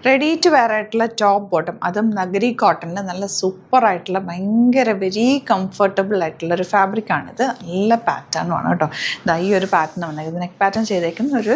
Ready to wear ആയിട്ടുള്ള top bottom, അതും നഗരി കോട്ടണിൽ നല്ല സൂപ്പറായിട്ടുള്ള ഭയങ്കര വെരി കംഫർട്ടബിൾ ആയിട്ടുള്ള ഒരു ഫാബ്രിക്കാണിത്. നല്ല പാറ്റേണുമാണ് കേട്ടോ. ഇതാ ഈ ഒരു പാറ്റേൺ വന്നേക്കുന്നത് നെക്ക് പാറ്റേൺ ചെയ്തേക്കുന്ന ഒരു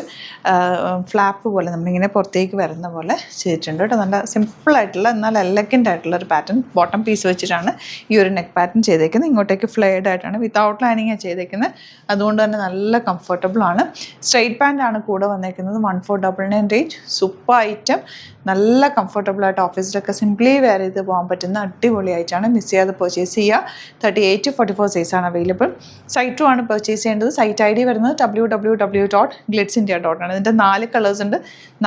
ഫ്ലാപ്പ് പോലെ നമ്മളിങ്ങനെ പുറത്തേക്ക് വരുന്ന പോലെ ചെയ്തിട്ടുണ്ട് കേട്ടോ. നല്ല സിമ്പിളായിട്ടുള്ള എന്നാൽ എലഗൻ്റ് ആയിട്ടുള്ള ഒരു പാറ്റേൺ ബോട്ടം പീസ് വെച്ചിട്ടാണ് ഈ ഒരു നെക്ക് പാറ്റേൺ ചെയ്തേക്കുന്നത്. ഇങ്ങോട്ടേക്ക് ഫ്ലെയർഡ് ആയിട്ടാണ് വിത്തൗട്ട് ലൈനിങ്ങാണ് ചെയ്തേക്കുന്നത്. അതുകൊണ്ട് തന്നെ നല്ല കംഫർട്ടബിളാണ്. സ്ട്രെയിറ്റ് പാൻ്റാണ് കൂടെ വന്നേക്കുന്നത്. 1499 റേഞ്ച്. സൂപ്പർ ഐറ്റം, നല്ല കംഫർട്ടബിളായിട്ട് ഓഫീസിലൊക്കെ സിംപ്ലി വെയർ ചെയ്ത് പോകാൻ പറ്റുന്ന അടിപൊളിയായിട്ടാണ്. മിസ് ചെയ്യാതെ പർച്ചേസ് ചെയ്യുക. 38-44 സൈസാണ് അവൈലബിൾ. സൈറ്റും ആണ് പർച്ചേസ് ചെയ്യേണ്ടത്. സൈറ്റ് ID വരുന്നത് www.glitzindia.ആണ്. ഇതിൻ്റെ 4 കളേഴ്സ് ഉണ്ട്.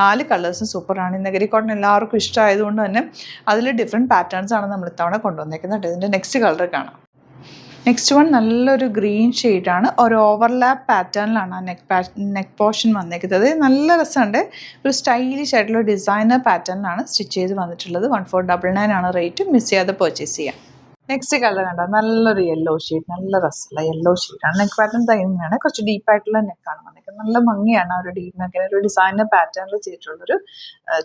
4 കളേഴ്സും സൂപ്പറാണ്. നഗരി കോട്ടൺ എല്ലാവർക്കും ഇഷ്ടമായതുകൊണ്ട് തന്നെ അതിൽ ഡിഫറെൻറ്റ് പാറ്റേൺസ് ആണ് നമ്മൾ ഇത്തവണ കൊണ്ടുവന്നേക്കുന്നത്. ഇതിൻ്റെ നെക്സ്റ്റ് കളർ കാണാം. നെക്സ്റ്റ് വൺ നല്ലൊരു ഗ്രീൻ ഷെയ്ഡാണ്. ഒരു ഓവർലാപ്പ് പാറ്റേണിലാണ് ആ നെക്ക് പോർഷൻ വന്നേക്കുന്നത്. നല്ല രസമുണ്ട്. ഒരു സ്റ്റൈലിഷ് ആയിട്ടുള്ള ഡിസൈനർ പാറ്റേണിലാണ് സ്റ്റിച്ച് ചെയ്ത് വന്നിട്ടുള്ളത്. 1499 ആണ് റേറ്റ്. മിസ് ചെയ്യാതെ പർച്ചേസ് ചെയ്യാം. നെക്സ്റ്റ് കളർ കണ്ടോ, നല്ലൊരു യെല്ലോ ഷെയ്ഡ്, നല്ല രസമുള്ള യെല്ലോ ഷെയ്ഡാണ്. നെക്ക് പാറ്റേൺ തന്നെയാണ്, കുറച്ച് ഡീപ്പായിട്ടുള്ള നെക്കാണ് വന്നിരിക്കുന്നത്. നല്ല ഭംഗിയാണ്. ആ ഒരു ഡീപ്പ് നെക്കിന് ഒരു ഡിസൈനർ പാറ്റേണിൽ ചെയ്തിട്ടുള്ളൊരു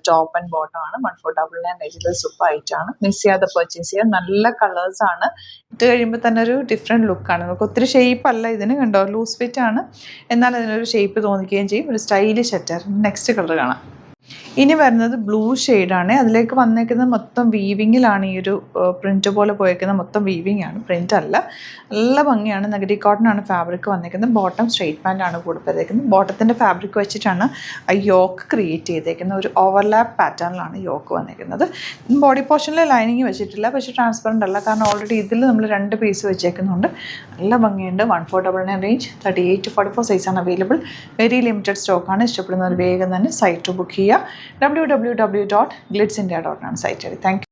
ടോപ്പ് ആൻഡ് ബോട്ടം ആണ്. 1499 റേഞ്ചിൽ സൂപ്പർ ആയിട്ടാണ്. മിസ് ചെയ്യാതെ പർച്ചേസ് ചെയ്യാം. നല്ല കളേഴ്സാണ്. ഇട്ട് കഴിയുമ്പോൾ തന്നെ ഒരു ഡിഫറെൻറ്റ് ലുക്കാണ്. നമുക്ക് ഒത്തിരി ഷേപ്പ് അല്ല ഇതിന്, കണ്ടോ, ലൂസ് ഫിറ്റ് ആണ്. എന്നാൽ അതിനൊരു ഷേപ്പ് തോന്നിക്കുകയും ചെയ്യും. ഒരു സ്റ്റൈലിഷ് അറ്റാർ. നെക്സ്റ്റ് കളർ കാണാം. ഇനി വരുന്നത് ബ്ലൂ ഷെയ്ഡാണ്. അതിലേക്ക് വന്നേക്കുന്നത് മൊത്തം വീവിങ്ങിലാണ്. ഈ ഒരു പ്രിൻറ്റ് പോലെ പോയേക്കുന്നത് മൊത്തം വീവിങ് ആണ്, പ്രിൻ്റ് അല്ല. നല്ല ഭംഗിയാണ്. നഗരി കോട്ടൺ ആണ് ഫാബ്രിക് വന്നേക്കുന്നത്. ബോട്ടം സ്ട്രെയിറ്റ് പാൻ്റാണ് കൊടുത്തേക്കുന്നത്. ബോട്ടത്തിൻ്റെ ഫാബ്രിക് വെച്ചിട്ടാണ് ആ യോക്ക് ക്രിയേറ്റ് ചെയ്തേക്കുന്നത്. ഒരു ഓവർലാപ്പ് പാറ്റേണിലാണ് യോക്ക് വന്നേക്കുന്നത്. ബോഡി പോർഷനിൽ ലൈനിങ് വെച്ചിട്ടില്ല, പക്ഷേ ട്രാൻസ്പെറൻ്റ് അല്ല. കാരണം ഓൾറെഡി ഇതിൽ നമ്മൾ 2 പീസ് വെച്ചേക്കുന്നുണ്ട്. നല്ല ഭംഗിയുണ്ട്. 1499 റേഞ്ച്. 38-44 സൈസാണ് അവൈലബിൾ. വെരി ലിമിറ്റഡ് സ്റ്റോക്കാണ്. ഇഷ്ടപ്പെടുന്നവർ വേഗം തന്നെ സൈറ്റ് ബുക്ക് ചെയ്യുക. www.glitzindia.ആണ് സൈറ്റ്. Thank you.